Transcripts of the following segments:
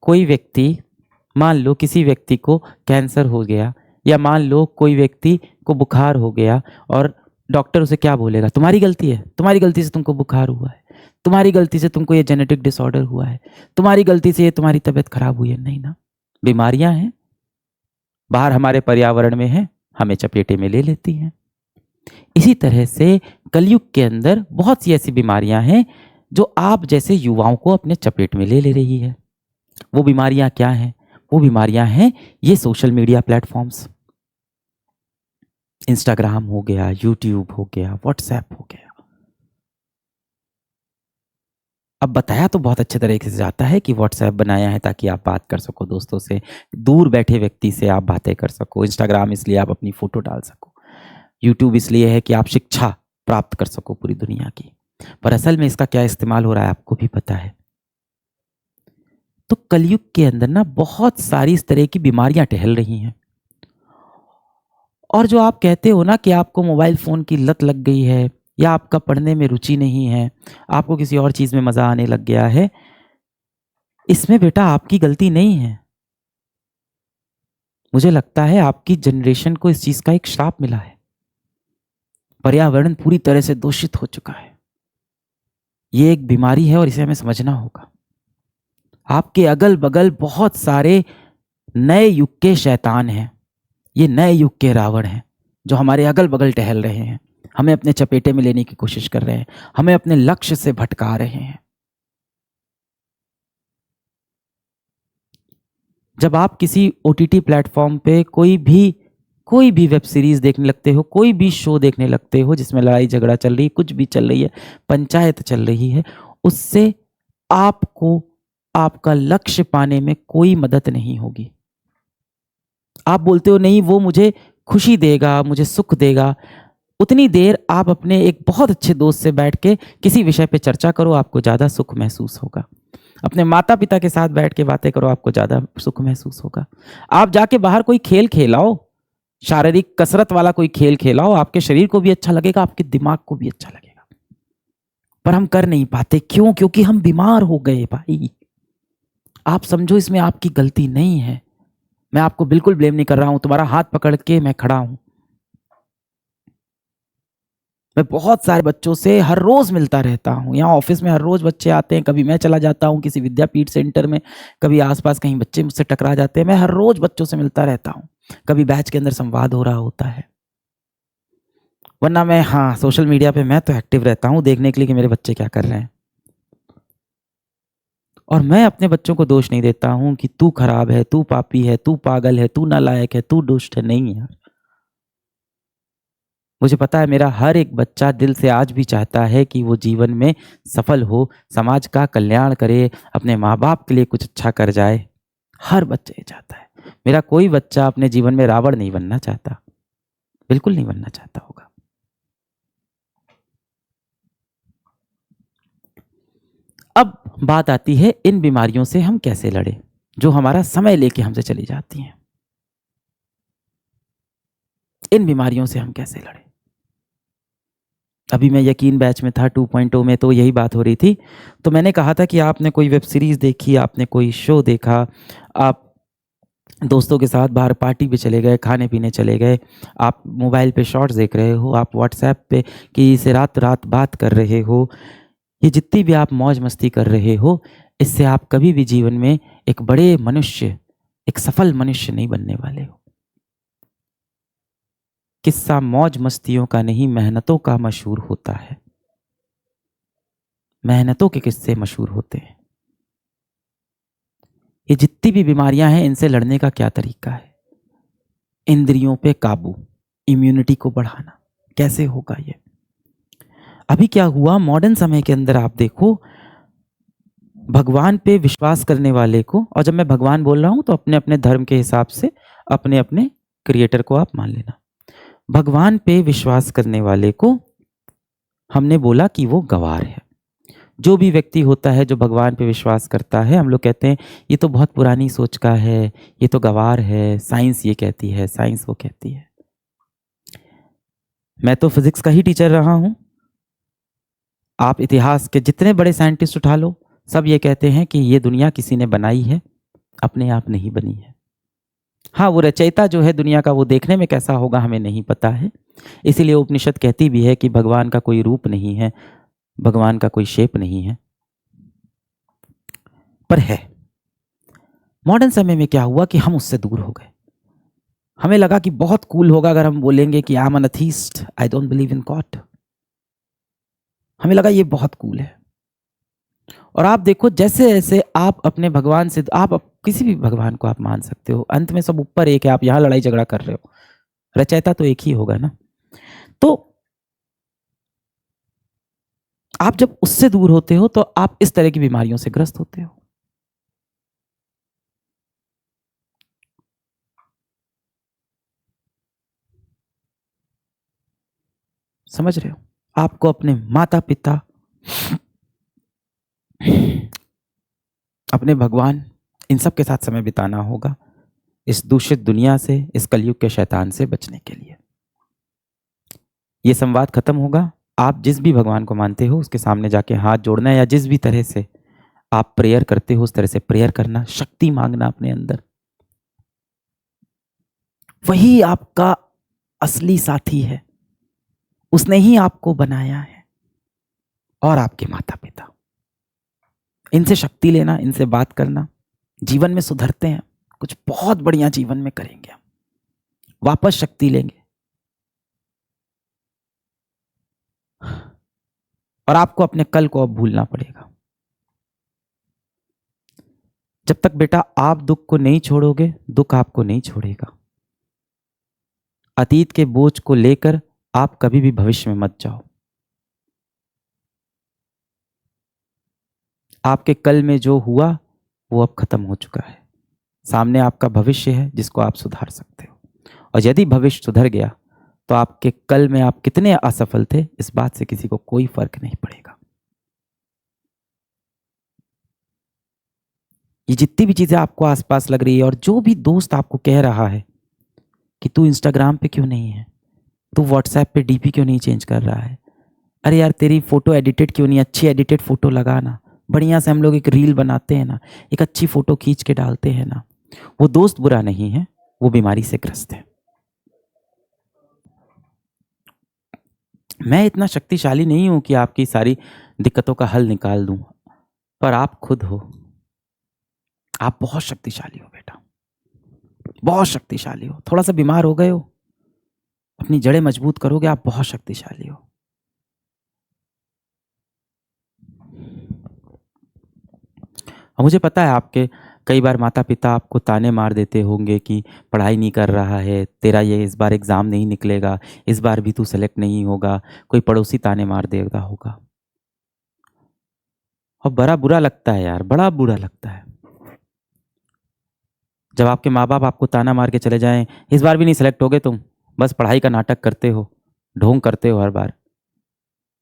कोई व्यक्ति, मान लो किसी व्यक्ति को कैंसर हो गया, या मान लो कोई व्यक्ति को बुखार हो गया और डॉक्टर उसे क्या बोलेगा? तुम्हारी गलती है, तुम्हारी गलती से तुमको बुखार हुआ है, तुम्हारी गलती से तुमको ये जेनेटिक डिसऑर्डर हुआ है, तुम्हारी गलती से ये तुम्हारी तबीयत खराब हुई है। नहीं ना, बीमारियां हैं, बाहर हमारे पर्यावरण में है, हमें चपेटे में ले लेती हैं। इसी तरह से कलयुग के अंदर बहुत सी ऐसी बीमारियां हैं जो आप जैसे युवाओं को अपने चपेट में ले रही है। वो बीमारियां क्या हैं? वो बीमारियां हैं ये सोशल मीडिया प्लेटफॉर्म्स, इंस्टाग्राम हो गया, यूट्यूब हो गया, व्हाट्सएप हो गया। अब बताया तो बहुत अच्छे तरीके से जाता है कि व्हाट्सएप बनाया है ताकि आप बात कर सको दोस्तों से, दूर बैठे व्यक्ति से आप बातें कर सको। इंस्टाग्राम इसलिए आप अपनी फोटो डाल सको। यूट्यूब इसलिए है कि आप शिक्षा प्राप्त कर सको पूरी दुनिया की। पर असल में इसका क्या इस्तेमाल हो रहा है आपको भी पता है। तो कलयुग के अंदर ना बहुत सारी इस तरह की बीमारियां टहल रही हैं। और जो आप कहते हो ना कि आपको मोबाइल फोन की लत लग गई है, या आपका पढ़ने में रुचि नहीं है, आपको किसी और चीज में मजा आने लग गया है, इसमें बेटा आपकी गलती नहीं है। मुझे लगता है आपकी जनरेशन को इस चीज का एक श्राप मिला है। पर्यावरण पूरी तरह से दूषित हो चुका है। ये एक बीमारी है और इसे हमें समझना होगा। आपके अगल बगल बहुत सारे नए युग के शैतान हैं, ये नए युग के रावण हैं जो हमारे अगल बगल टहल रहे हैं, हमें अपने चपेटे में लेने की कोशिश कर रहे हैं, हमें अपने लक्ष्य से भटका रहे हैं। जब आप किसी ओटीटी प्लेटफॉर्म पे कोई भी वेब सीरीज देखने लगते हो, कोई भी शो देखने लगते हो जिसमें लड़ाई झगड़ा चल रही है, कुछ भी चल रही है, पंचायत चल रही है, उससे आपको आपका लक्ष्य पाने में कोई मदद नहीं होगी। आप बोलते हो नहीं वो मुझे खुशी देगा, मुझे सुख देगा। उतनी देर आप अपने एक बहुत अच्छे दोस्त से बैठ के किसी विषय पे चर्चा करो, आपको ज्यादा सुख महसूस होगा। अपने माता पिता के साथ बैठ के बातें करो, आपको ज्यादा सुख महसूस होगा। आप जाके बाहर कोई खेल खेलाओ, शारीरिक कसरत वाला कोई खेल खेलाओ, आपके शरीर को भी अच्छा लगेगा, आपके दिमाग को भी अच्छा लगेगा। पर हम कर नहीं पाते। क्यों? क्योंकि हम बीमार हो गए भाई। आप समझो इसमें आपकी गलती नहीं है। मैं आपको बिल्कुल ब्लेम नहीं कर रहा हूं, तुम्हारा हाथ पकड़ के मैं खड़ा हूं। मैं बहुत सारे बच्चों से हर रोज मिलता रहता हूँ। यहाँ ऑफिस में हर रोज बच्चे आते हैं, कभी मैं चला जाता हूँ किसी विद्यापीठ सेंटर में, कभी आसपास कहीं बच्चे मुझसे टकरा जाते हैं। मैं हर रोज बच्चों से मिलता रहता हूँ, कभी बैच के अंदर संवाद हो रहा होता है। वरना मैं सोशल मीडिया पे मैं तो एक्टिव रहता हूँ देखने के लिए कि मेरे बच्चे क्या कर रहे हैं। और मैं अपने बच्चों को दोष नहीं देता हूँ कि तू खराब है, तू पापी है, तू पागल है, तू नालायक है, तू दुष्ट है। नहीं यार, मुझे पता है मेरा हर एक बच्चा दिल से आज भी चाहता है कि वो जीवन में सफल हो, समाज का कल्याण करे, अपने माँ बाप के लिए कुछ अच्छा कर जाए। हर बच्चा ये चाहता है। मेरा कोई बच्चा अपने जीवन में रावण नहीं बनना चाहता, बिल्कुल नहीं बनना चाहता होगा। अब बात आती है इन बीमारियों से हम कैसे लड़े, जो हमारा समय लेके हमसे चली जाती हैं। इन बीमारियों से हम कैसे लड़े? अभी मैं यकीन बैच में था 2.0 में, तो यही बात हो रही थी। तो मैंने कहा था कि आपने कोई वेब सीरीज देखी, आपने कोई शो देखा, आप दोस्तों के साथ बाहर पार्टी पे चले गए, खाने पीने चले गए, आप मोबाइल पे शॉर्ट्स देख रहे हो, आप व्हाट्सएप पे किसी से रात रात बात कर रहे हो, ये जितनी भी आप मौज मस्ती कर रहे हो, इससे आप कभी भी जीवन में एक बड़े मनुष्य, एक सफल मनुष्य नहीं बनने वाले हो। किस्सा मौज मस्तियों का नहीं, मेहनतों का मशहूर होता है। मेहनतों के किस्से मशहूर होते हैं। ये जितनी भी बीमारियां हैं, इनसे लड़ने का क्या तरीका है? इंद्रियों पे काबू, इम्यूनिटी को बढ़ाना। कैसे होगा ये? अभी क्या हुआ मॉडर्न समय के अंदर, आप देखो भगवान पे विश्वास करने वाले को, और जब मैं भगवान बोल रहा हूं तो अपने अपने धर्म के हिसाब से अपने अपने क्रिएटर को आप मान लेना। भगवान पे विश्वास करने वाले को हमने बोला कि वो गंवार है। जो भी व्यक्ति होता है जो भगवान पे विश्वास करता है, हम लोग कहते हैं ये तो बहुत पुरानी सोच का है, ये तो गंवार है, साइंस ये कहती है, साइंस वो कहती है। मैं तो फिजिक्स का ही टीचर रहा हूं। आप इतिहास के जितने बड़े साइंटिस्ट उठा लो, सब ये कहते हैं कि ये दुनिया किसी ने बनाई है अपने आप नहीं बनी है। हाँ, वो रचयिता जो है दुनिया का, वो देखने में कैसा होगा हमें नहीं पता है। इसीलिए उपनिषद कहती भी है कि भगवान का कोई रूप नहीं है, भगवान का कोई शेप नहीं है, पर है। मॉडर्न समय में क्या हुआ कि हम उससे दूर हो गए। हमें लगा कि बहुत कूल होगा अगर हम बोलेंगे कि I am N atheist, I don't believe in God. हमें लगा ये बहुत कूल है। और आप देखो, जैसे जैसे आप अपने भगवान से, आप किसी भी भगवान को आप मान सकते हो, अंत में सब ऊपर एक है। आप यहां लड़ाई झगड़ा कर रहे हो, रचयिता तो एक ही होगा ना। तो आप जब उससे दूर होते हो तो आप इस तरह की बीमारियों से ग्रस्त होते हो। समझ रहे हो? आपको अपने माता पिता, अपने भगवान, इन सब के साथ समय बिताना होगा इस दूषित दुनिया से, इस कलयुग के शैतान से बचने के लिए। ये संवाद खत्म होगा, आप जिस भी भगवान को मानते हो उसके सामने जाके हाथ जोड़ना है, या जिस भी तरह से आप प्रेयर करते हो उस तरह से प्रेयर करना, शक्ति मांगना अपने अंदर। वही आपका असली साथी है, उसने ही आपको बनाया है, और आपके माता पिता। इनसे शक्ति लेना, इनसे बात करना, जीवन में सुधरते हैं, कुछ बहुत बढ़िया जीवन में करेंगे हम, वापस शक्ति लेंगे। और आपको अपने कल को अब भूलना पड़ेगा। जब तक बेटा आप दुख को नहीं छोड़ोगे, दुख आपको नहीं छोड़ेगा। अतीत के बोझ को लेकर आप कभी भी भविष्य में मत जाओ। आपके कल में जो हुआ वो अब खत्म हो चुका है। सामने आपका भविष्य है जिसको आप सुधार सकते हो। और यदि भविष्य सुधर गया तो आपके कल में आप कितने असफल थे इस बात से किसी को कोई फर्क नहीं पड़ेगा। ये जितनी भी चीजें आपको आसपास लग रही है, और जो भी दोस्त आपको कह रहा है कि तू इंस्टाग्राम पे क्यों नहीं है, तू व्हाट्सएप पे डीपी क्यों नहीं चेंज कर रहा है, अरे यार तेरी फोटो एडिटेड क्यों नहीं, अच्छी एडिटेड फोटो लगाना, बढ़िया से हम लोग एक रील बनाते हैं ना, एक अच्छी फोटो खींच के डालते हैं ना, वो दोस्त बुरा नहीं है, वो बीमारी से ग्रस्त है। मैं इतना शक्तिशाली नहीं हूं कि आपकी सारी दिक्कतों का हल निकाल दूं, पर आप खुद हो, आप बहुत शक्तिशाली हो बेटा, बहुत शक्तिशाली हो। थोड़ा सा बीमार हो गए हो, अपनी जड़ें मजबूत करोगे, आप बहुत शक्तिशाली हो। और मुझे पता है आपके कई बार माता पिता आपको ताने मार देते होंगे कि पढ़ाई नहीं कर रहा है, तेरा ये इस बार एग्ज़ाम नहीं निकलेगा, इस बार भी तू सेलेक्ट नहीं होगा, कोई पड़ोसी ताने मार देगा होगा। और बड़ा बुरा लगता है यार, बड़ा बुरा लगता है जब आपके माँ बाप आपको ताना मार के चले जाएं, इस बार भी नहीं सेलेक्ट होगे तुम, बस पढ़ाई का नाटक करते हो, ढोंग करते हो, हर बार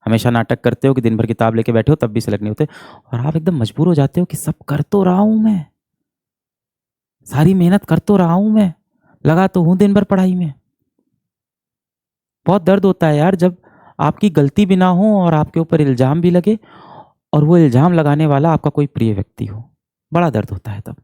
हमेशा नाटक करते हो कि दिन भर किताब लेके बैठे हो तब भी सेलेक्ट नहीं होते। और आप एकदम मजबूर हो जाते हो कि सब कर तो रहा हूं मैं, सारी मेहनत कर तो रहा हूं मैं, लगा तो हूं दिन भर पढ़ाई में। बहुत दर्द होता है यार जब आपकी गलती भी ना हो और आपके ऊपर इल्जाम भी लगे, और वो इल्जाम लगाने वाला आपका कोई प्रिय व्यक्ति हो, बड़ा दर्द होता है तब।